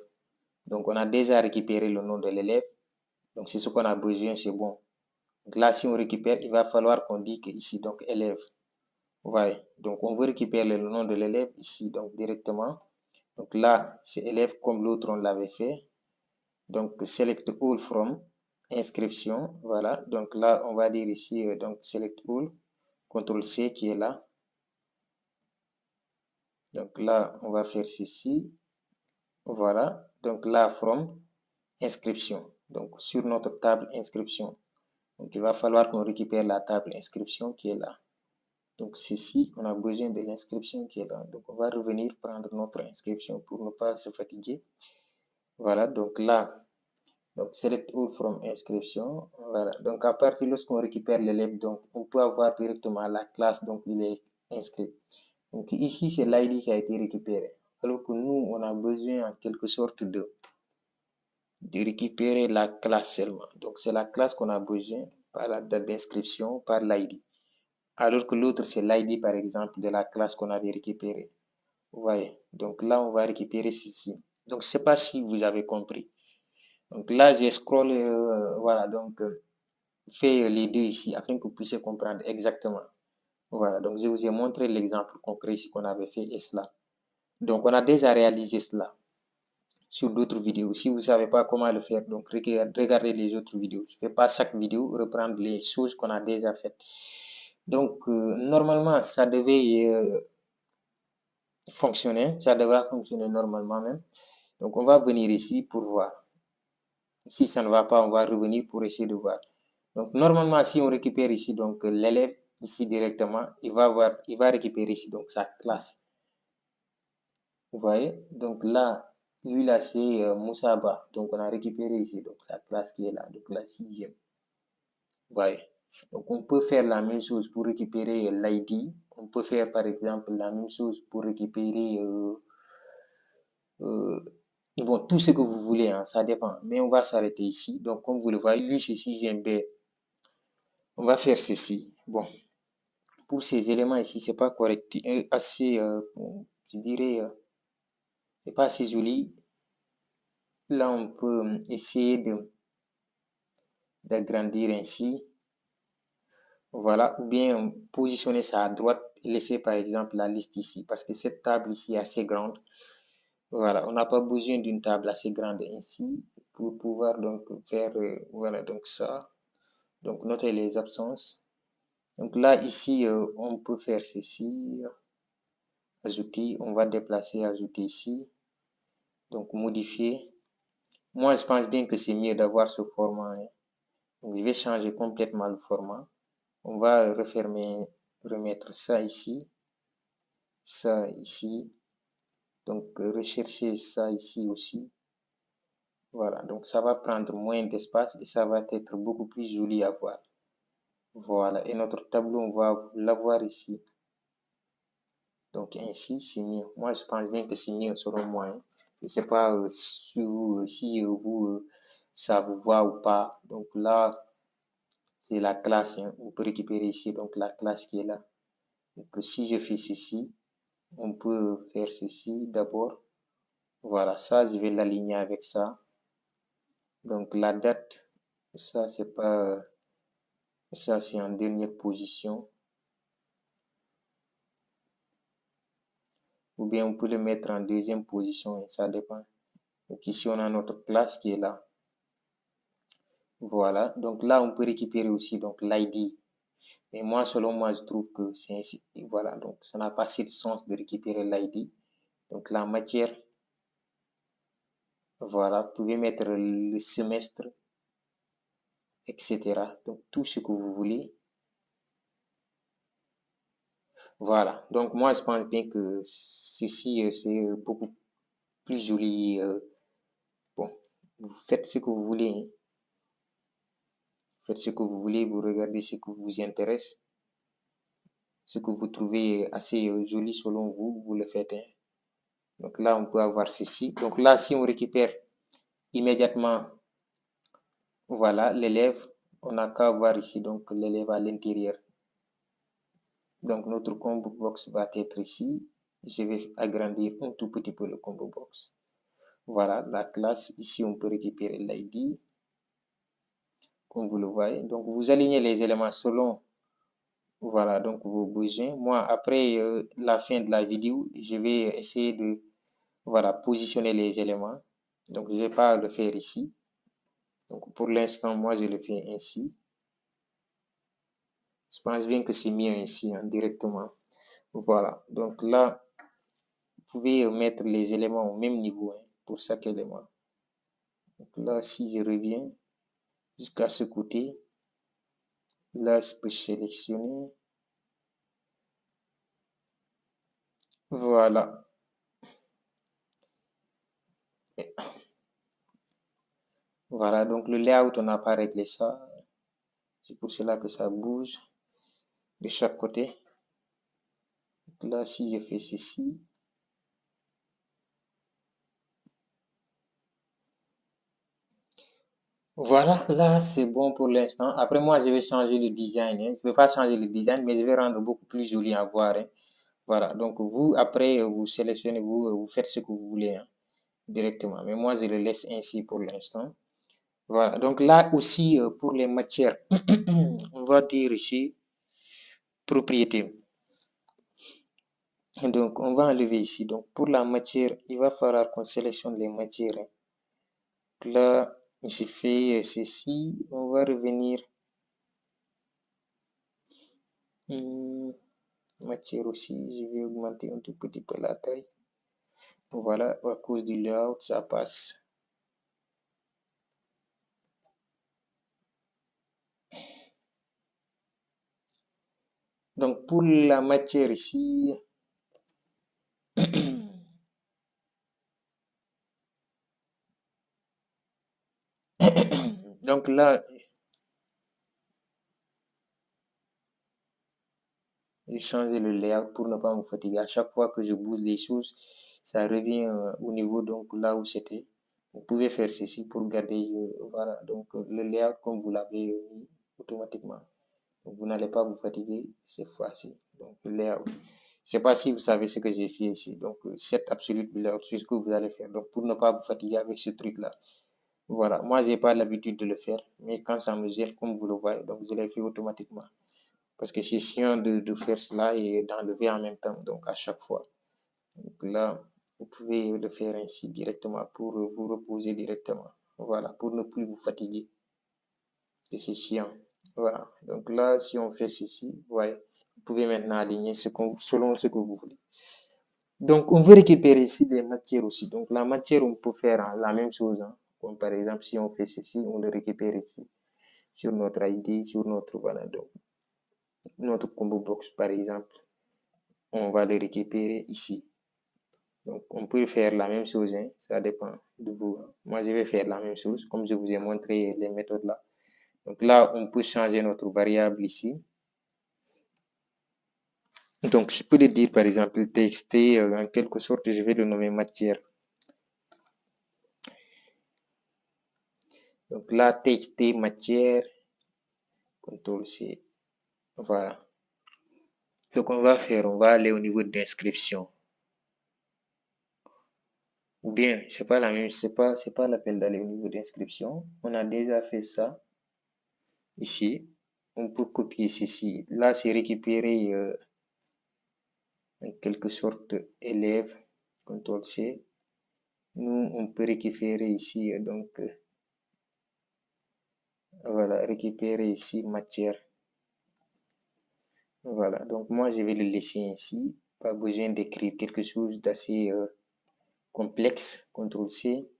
Donc on a déjà récupéré le nom de l'élève. Donc c'est ce qu'on a besoin, c'est bon. Donc là, si on récupère, il va falloir qu'on dise que ici, donc élève. Ouais. Donc on veut récupérer le nom de l'élève ici, donc directement. Donc là, c'est élève comme l'autre on l'avait fait. Donc select all from inscription. Voilà. Donc là, on va dire ici, donc select all. CTRL C qui est là. Donc là, on va faire ceci. Voilà. Donc là, from inscription. Donc sur notre table inscription. Donc il va falloir qu'on récupère la table inscription qui est là. Donc ceci, on a besoin de l'inscription qui est là. Donc on va revenir prendre notre inscription pour ne pas se fatiguer. Voilà, donc là, donc select all from inscription. Voilà, donc à partir lorsqu'on récupère l'élève, donc on peut avoir directement la classe, donc il est inscrit. Donc ici, c'est l'ID qui a été récupéré. Alors que nous, on a besoin en quelque sorte de récupérer la classe seulement. Donc c'est la classe qu'on a besoin par la date d'inscription, par l'ID. Alors que l'autre, c'est l'ID, par exemple, de la classe qu'on avait récupérée. Vous voyez. Donc là, on va récupérer ceci. Donc, je ne sais pas si vous avez compris. Donc là, j'ai scroll, voilà, donc fait les deux ici afin que vous puissiez comprendre exactement. Voilà, donc je vous ai montré l'exemple concret ici qu'on avait fait et cela. Donc, on a déjà réalisé cela sur d'autres vidéos. Si vous ne savez pas comment le faire, donc regardez les autres vidéos. Je ne vais pas chaque vidéo reprendre les choses qu'on a déjà faites. Donc, normalement, ça devait fonctionner. Ça devra fonctionner normalement même. Donc, on va venir ici pour voir. Si ça ne va pas, on va revenir pour essayer de voir. Donc, normalement, si on récupère ici, donc l'élève ici directement, il va récupérer ici donc sa classe. Vous voyez? Donc là, lui là, c'est Moussaba. Donc, on a récupéré ici donc sa classe qui est là, donc la 6e. Vous voyez? Donc, on peut faire la même chose pour récupérer l'ID. On peut faire, par exemple, la même chose pour récupérer bon, tout ce que vous voulez, hein, ça dépend. Mais on va s'arrêter ici. Donc, comme vous le voyez, lui, c'est 6e B. On va faire ceci. Bon, pour ces éléments ici, c'est pas correct. Assez, je dirais, c'est pas assez joli. Là, on peut essayer d'agrandir ainsi. Voilà, ou bien positionner ça à droite et laisser par exemple la liste ici, parce que cette table ici est assez grande. Voilà, on n'a pas besoin d'une table assez grande ainsi pour pouvoir donc faire, voilà, donc ça. Donc noter les absences. Donc là, ici, on peut faire ceci, ajouter, on va déplacer, ajouter ici, donc modifier. Moi, je pense bien que c'est mieux d'avoir ce format, hein. Donc, je vais changer complètement le format. On va refermer, remettre ça ici, ça ici. Donc, rechercher ça ici aussi. Voilà, donc ça va prendre moins d'espace et ça va être beaucoup plus joli à voir. Voilà, et notre tableau, on va l'avoir ici. Donc ainsi, c'est mieux. Moi, je pense bien que c'est mieux selon moi, hein. Je ne sais pas si vous, ça vous voit ou pas. Donc là, c'est la classe, hein. On peut récupérer ici donc la classe qui est là. Donc si je fais ceci, on peut faire ceci d'abord. Voilà, ça, je vais l'aligner avec ça. Donc la date, ça, c'est pas... Ça, c'est en dernière position. Ou bien on peut le mettre en deuxième position, et ça dépend. Donc ici, on a notre classe qui est là. Voilà, donc là, on peut récupérer aussi donc l'ID. Mais moi, selon moi, je trouve que c'est ainsi. Voilà, donc ça n'a pas assez de sens de récupérer l'ID. Donc la matière, voilà, vous pouvez mettre le semestre, etc. Donc tout ce que vous voulez. Voilà, donc moi, je pense bien que ceci, c'est beaucoup plus joli. Bon, vous faites ce que vous voulez, hein. Faites ce que vous voulez, vous regardez ce qui vous intéresse, ce que vous trouvez assez joli selon vous, vous le faites, hein. Donc là, on peut avoir ceci. Donc là, si on récupère immédiatement, voilà, l'élève, on n'a qu'à voir ici, donc l'élève à l'intérieur. Donc notre combo box va être ici. Je vais agrandir un tout petit peu le combo box. Voilà, la classe, ici, on peut récupérer l'ID, comme vous le voyez. Donc vous alignez les éléments selon, voilà, donc vos besoins. Moi, après la fin de la vidéo, je vais essayer de, voilà, positionner les éléments. Donc je ne vais pas le faire ici. Donc pour l'instant, moi, je le fais ainsi. Je pense bien que c'est mieux ainsi, hein, directement. Voilà. Donc là, vous pouvez mettre les éléments au même niveau, hein, pour chaque élément. Donc là, si je reviens jusqu'à ce côté, là, je peux sélectionner. Voilà. Voilà. Donc le layout, on n'a pas réglé ça. C'est pour cela que ça bouge de chaque côté. Donc là, si je fais ceci, voilà, là c'est bon pour l'instant. Après moi, je vais changer le design, hein. Je ne vais pas changer le design, mais je vais rendre beaucoup plus joli à voir, hein. Voilà, donc vous, après, vous sélectionnez, vous faites ce que vous voulez, hein, directement. Mais moi, je le laisse ainsi pour l'instant. Voilà, donc là aussi, pour les matières, on va dire ici, propriété. Donc, on va enlever ici. Donc, pour la matière, il va falloir qu'on sélectionne les matières, hein. Là, j'ai fait ceci. On va revenir. Matière aussi, je vais augmenter un tout petit peu la taille. Voilà, à cause du layout, ça passe. Donc, pour la matière ici, donc là, j'ai changé le layout pour ne pas me fatiguer. À chaque fois que je bouge les choses, ça revient au niveau donc là où c'était. Vous pouvez faire ceci pour garder, voilà, donc le layout comme vous l'avez mis automatiquement. Donc, vous n'allez pas vous fatiguer cette fois-ci. Donc le layout. Je ne sais pas si vous savez ce que j'ai fait ici. Donc set absolute layout, c'est ce que vous allez faire. Donc pour ne pas vous fatiguer avec ce truc-là. Voilà, moi, je n'ai pas l'habitude de le faire, mais quand ça me gêne, comme vous le voyez, donc je l'ai fait automatiquement. parce que c'est chiant de faire cela et d'enlever en même temps, donc à chaque fois. Donc là, vous pouvez le faire ainsi directement pour vous reposer directement. Voilà, pour ne plus vous fatiguer. Et c'est chiant. Voilà. Donc là, si on fait ceci, ouais, vous pouvez maintenant aligner selon ce que vous voulez. Donc, on veut récupérer ici des matières aussi. Donc, la matière, on peut faire la même chose. Comme par exemple, si on fait ceci, on le récupère ici sur notre ID, sur notre, voilà, donc, notre combo box, par exemple. On va le récupérer ici. Donc, on peut faire la même chose, ça dépend de vous. Moi, je vais faire la même chose, comme je vous ai montré les méthodes là. Donc là, on peut changer notre variable ici. Donc, je peux le dire, par exemple, txt, en quelque sorte, je vais le nommer matière. Donc là, txt matière, CTRL C. Voilà. Ce qu'on va faire, on va aller au niveau d'inscription. Ou bien, c'est pas la même, c'est pas la peine d'aller au niveau d'inscription. On a déjà fait ça. Ici, on peut copier ceci. Là, c'est récupérer en quelque sorte élève. CTRL C. Nous, on peut récupérer ici, donc, voilà, récupérer ici matière. Voilà, donc moi, je vais le laisser ainsi. Pas besoin d'écrire quelque chose d'assez complexe. CTRL C.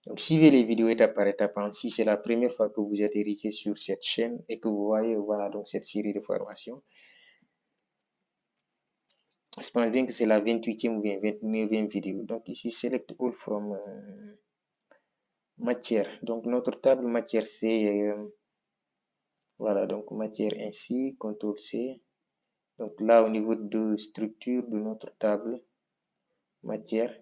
Donc, suivez les vidéos étape par étape. Si c'est la première fois que vous atterrissez sur cette chaîne et que vous voyez, voilà, donc cette série de formations, je pense bien que c'est la 28e ou bien 29e vidéo. Donc, ici, select all from matière. Donc, notre table matière, c'est, voilà, donc matière ainsi, CTRL C. Donc, là, au niveau de structure de notre table matière,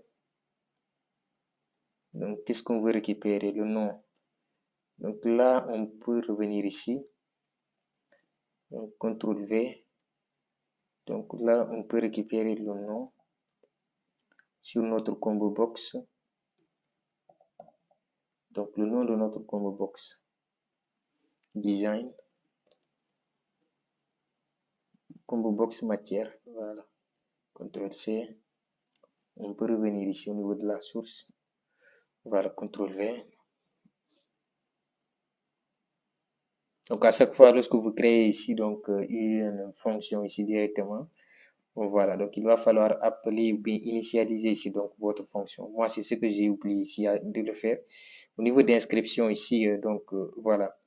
donc, qu'est-ce qu'on veut récupérer? Le nom. Donc, là, on peut revenir ici. Donc, CTRL V. Donc, là, on peut récupérer le nom sur notre combo box. Donc, le nom de notre combo box. Design. Combo box matière. Voilà. CTRL C. On peut revenir ici au niveau de la source. Voilà, CTRL V. Donc, à chaque fois, lorsque vous créez ici, donc, une fonction ici directement, voilà, donc il va falloir appeler ou bien initialiser ici donc votre fonction. Moi, c'est ce que j'ai oublié ici de le faire. Au niveau d'inscription ici, donc voilà,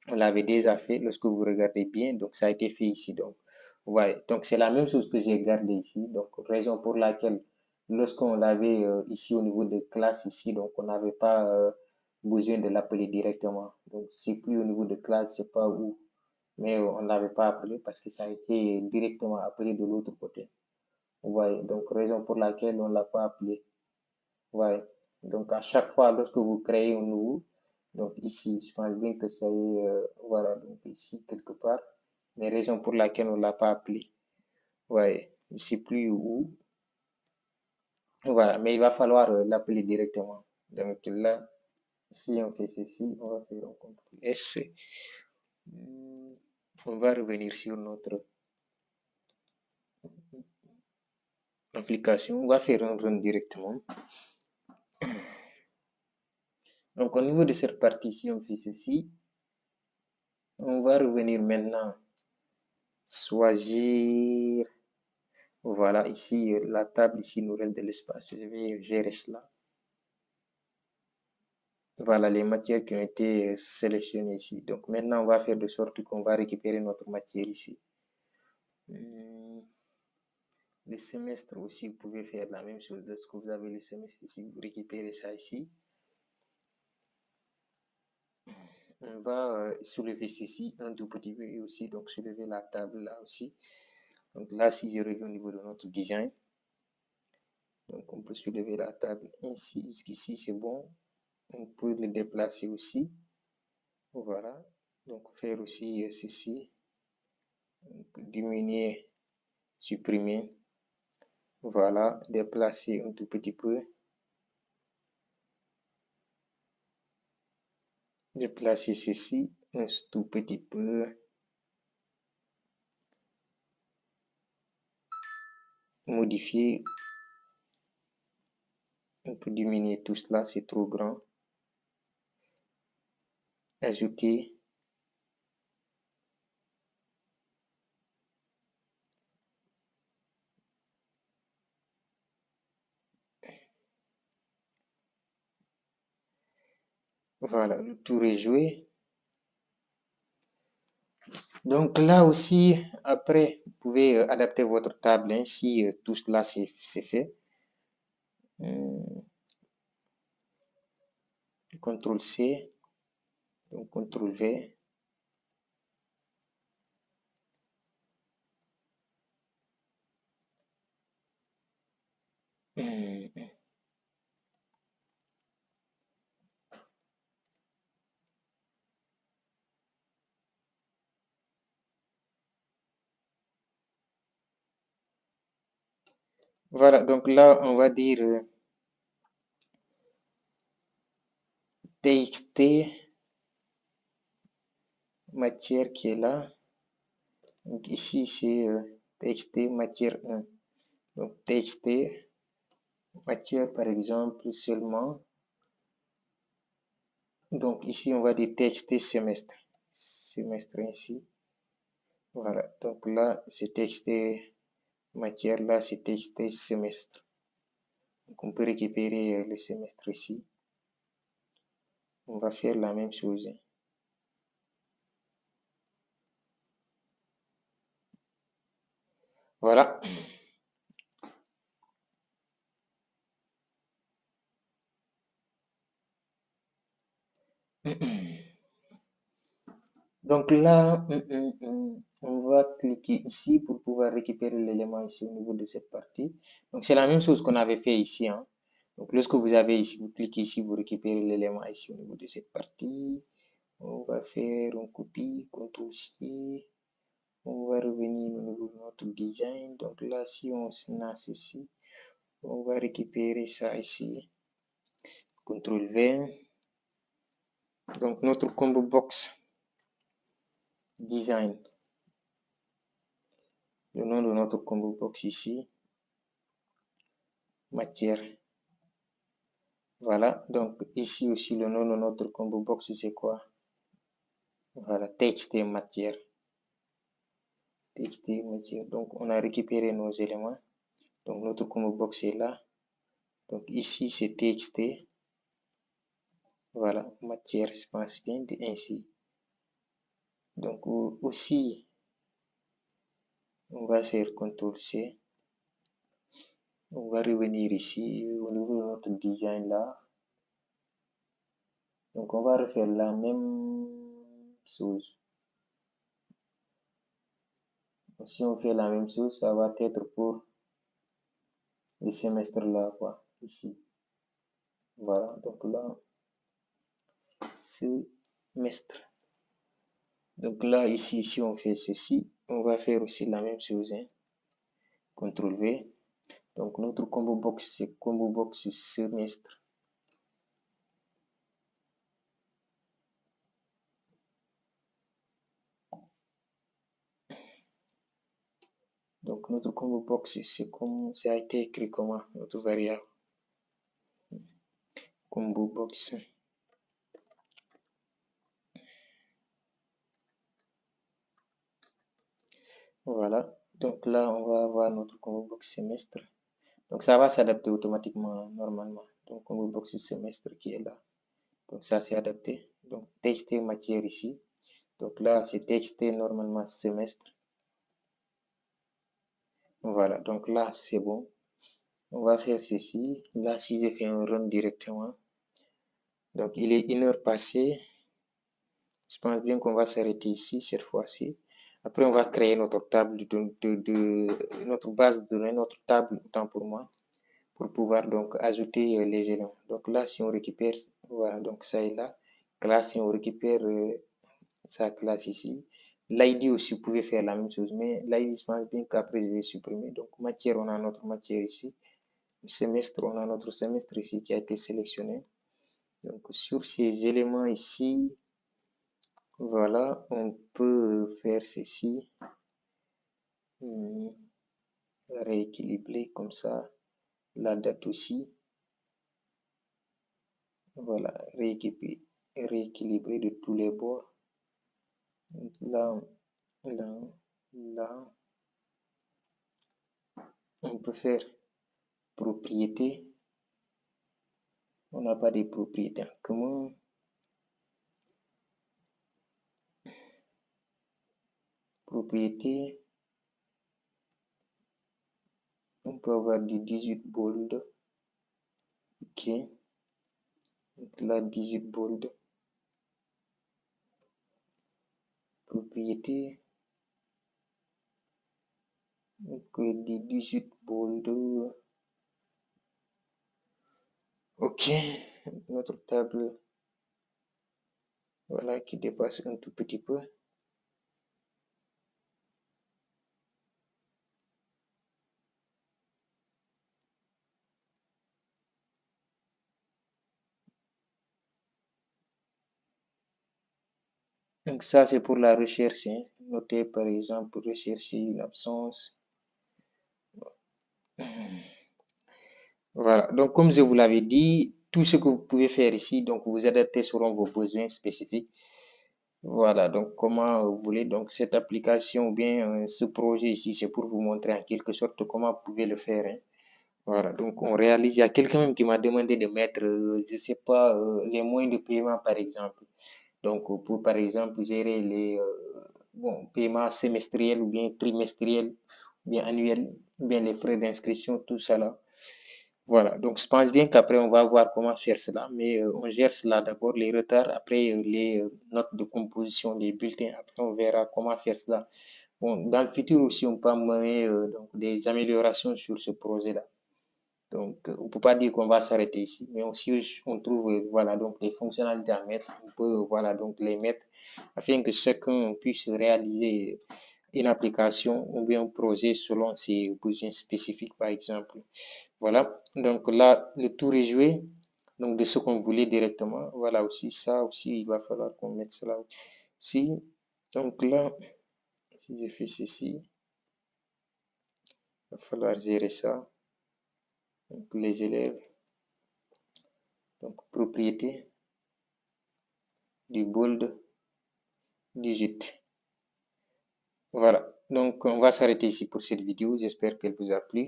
on l'avait déjà fait lorsque vous regardez bien, donc ça a été fait ici. Donc, ouais, donc c'est la même chose que j'ai gardé ici. Donc, raison pour laquelle lorsqu'on l'avait ici au niveau de classe ici, donc on n'avait pas besoin de l'appeler directement. Donc, c'est plus au niveau de classe, c'est pas où, mais on ne l'avait pas appelé parce que ça a été directement appelé de l'autre côté. Vous voyez, donc raison pour laquelle on ne l'a pas appelé. Vous voyez, donc à chaque fois lorsque vous créez un nouveau, donc ici, je pense bien que ça y est, voilà, donc ici quelque part, mais raison pour laquelle on ne l'a pas appelé. Vous voyez, je ne sais plus où. Voilà, mais il va falloir l'appeler directement. Donc là, si on fait ceci, on va faire un CTRL S. On va revenir sur notre application. On va faire un run directement. Donc, au niveau de cette partie, si on fait ceci, on va revenir maintenant, choisir, voilà, ici, la table, ici, nous reste de l'espace. Je vais gérer cela. Voilà les matières qui ont été sélectionnées ici. Donc, maintenant, on va faire de sorte qu'on va récupérer notre matière ici. Le semestre aussi, vous pouvez faire la même chose. Lorsque vous avez le semestre ici, vous récupérez ça ici. On va soulever ceci un tout petit peu et aussi donc soulever la table là aussi. Donc là, si je reviens au niveau de notre design, donc on peut soulever la table ainsi, jusqu'ici c'est bon. On peut le déplacer aussi. Voilà. Donc faire aussi ceci. Diminuer, supprimer. Voilà. Déplacer un tout petit peu. Déplacer ceci un tout petit peu. modifier. On peut diminuer tout cela, c'est trop grand. Ajouter. Voilà, le tour est joué. Donc là aussi, après, vous pouvez adapter votre table hein, si tout cela c'est fait. CTRL C, donc CTRL V. Voilà, donc là, on va dire TXT, matière qui est là. Donc ici, c'est TXT, matière 1. Donc TXT, matière par exemple seulement. Donc ici, on va dire TXT semestre. Semestre ici. Voilà, donc là, c'est TXT matière, là, c'est TXT semestre. Donc on peut récupérer le semestre ici. On va faire la même chose. Voilà. Donc là, on va cliquer ici pour pouvoir récupérer l'élément ici au niveau de cette partie. Donc c'est la même chose qu'on avait fait ici. Hein. Donc lorsque vous avez ici, vous cliquez ici, vous récupérez l'élément ici au niveau de cette partie. On va faire une copie, CTRL-C. On va revenir au niveau de notre design. Donc là, si on a ceci, on va récupérer ça ici. CTRL-V. Donc notre combo box design. Le nom de notre combo box ici. Matière. Voilà, donc ici aussi le nom de notre combo box c'est quoi? Voilà, TXT matière. TXT matière. Donc on a récupéré nos éléments. Donc notre combo box est là. Donc ici c'est TXT. Voilà, matière, je pense bien ainsi. Donc aussi, on va faire CTRL-C. On va revenir ici au niveau de notre design là. Donc on va refaire la même chose. Si on fait la même chose, ça va être pour le semestre là, quoi, ici. Voilà, donc là, semestre. Donc là, ici, si on fait ceci, on va faire aussi la même chose. Hein. CTRL-V. Donc notre combo box, c'est combo box semestre. Donc notre combo box, c'est comme ça a été écrit comment notre variable. Combo box. Voilà. Donc là, on va avoir notre combo box semestre. Donc ça va s'adapter automatiquement normalement. Donc combo box semestre qui est là. Donc ça c'est adapté. Donc TXT matière ici. Donc là c'est TXT normalement semestre. Voilà. Donc là c'est bon. On va faire ceci. Là si je fais un run directement. Donc il est 1 heure passée. Je pense bien qu'on va s'arrêter ici cette fois-ci. Après, on va créer notre table notre base de données, notre table, autant pour moi, pour pouvoir donc ajouter les éléments. Donc là, si on récupère, voilà, donc ça est là. Classe, si on récupère sa classe ici. L'ID aussi, vous pouvez faire la même chose, mais l'ID, je pense bien qu'après, je vais supprimer. Donc, matière, on a notre matière ici. Semestre, on a notre semestre ici qui a été sélectionné. Donc, sur ces éléments ici, voilà, on peut faire ceci. rééquilibrer comme ça, la date aussi, voilà, rééquilibrer de tous les bords, là, là, là, on peut faire propriété, on n'a pas de propriétés en commun, propriété, on peut avoir du 18 bold, ok, donc là 18 bold, propriété, donc du 18 bold, ok, notre table, voilà, qui dépasse un tout petit peu. Donc ça, c'est pour la recherche, hein. Notez par exemple, rechercher une absence. Voilà, donc comme je vous l'avais dit, tout ce que vous pouvez faire ici, donc vous adaptez selon vos besoins spécifiques. Voilà, donc comment vous voulez, donc cette application ou bien ce projet ici, c'est pour vous montrer en quelque sorte comment vous pouvez le faire, hein. Voilà, donc on réalise, il y a quelqu'un même qui m'a demandé de mettre, je sais pas, les moyens de paiement par exemple. Donc pour par exemple gérer les paiements semestriels ou bien trimestriels, ou bien annuels, ou bien les frais d'inscription, tout ça là. Voilà, donc je pense bien qu'après on va voir comment faire cela, mais on gère cela d'abord, les retards, après les notes de composition des bulletins, après on verra comment faire cela. Bon, dans le futur aussi, on peut mener donc des améliorations sur ce projet-là. Donc, on ne peut pas dire qu'on va s'arrêter ici, mais aussi on trouve voilà donc les fonctionnalités à mettre, on peut voilà donc les mettre afin que chacun puisse réaliser une application ou bien un projet selon ses besoins spécifiques, par exemple. Voilà, donc là, le tour est joué. Donc, de ce qu'on voulait directement. Voilà aussi, ça aussi, il va falloir qu'on mette cela aussi. Donc là, si je fais ceci, il va falloir gérer ça. Donc, les élèves, donc propriété du bold 18. Voilà, donc on va s'arrêter ici pour cette vidéo. J'espère qu'elle vous a plu.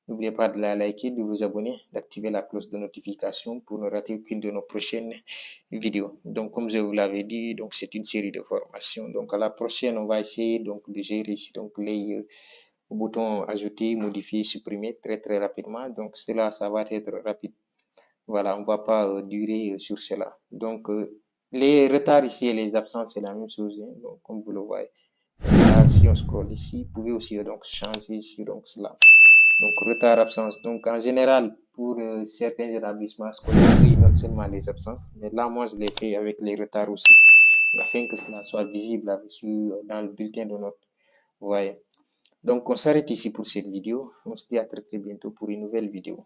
N'oubliez pas de la liker, de vous abonner, d'activer la cloche de notification pour ne rater aucune de nos prochaines vidéos. Donc, comme je vous l'avais dit, donc c'est une série de formations. Donc, à la prochaine, on va essayer donc de gérer ici donc les boutons ajouter, modifier, supprimer très rapidement. Donc, cela, ça va être rapide. Voilà, on ne va pas durer sur cela. Donc, les retards ici et les absences, c'est la même chose, hein, donc, comme vous le voyez. Là, si on scrolle ici, vous pouvez aussi donc changer ici donc cela. Donc retard, absence. Donc en général, pour certains établissements scolaires, ils notent seulement les absences. Mais là, moi, je l'ai fait avec les retards aussi, afin que cela soit visible dans le bulletin de notes. Vous voyez. Donc on s'arrête ici pour cette vidéo. On se dit à très bientôt pour une nouvelle vidéo.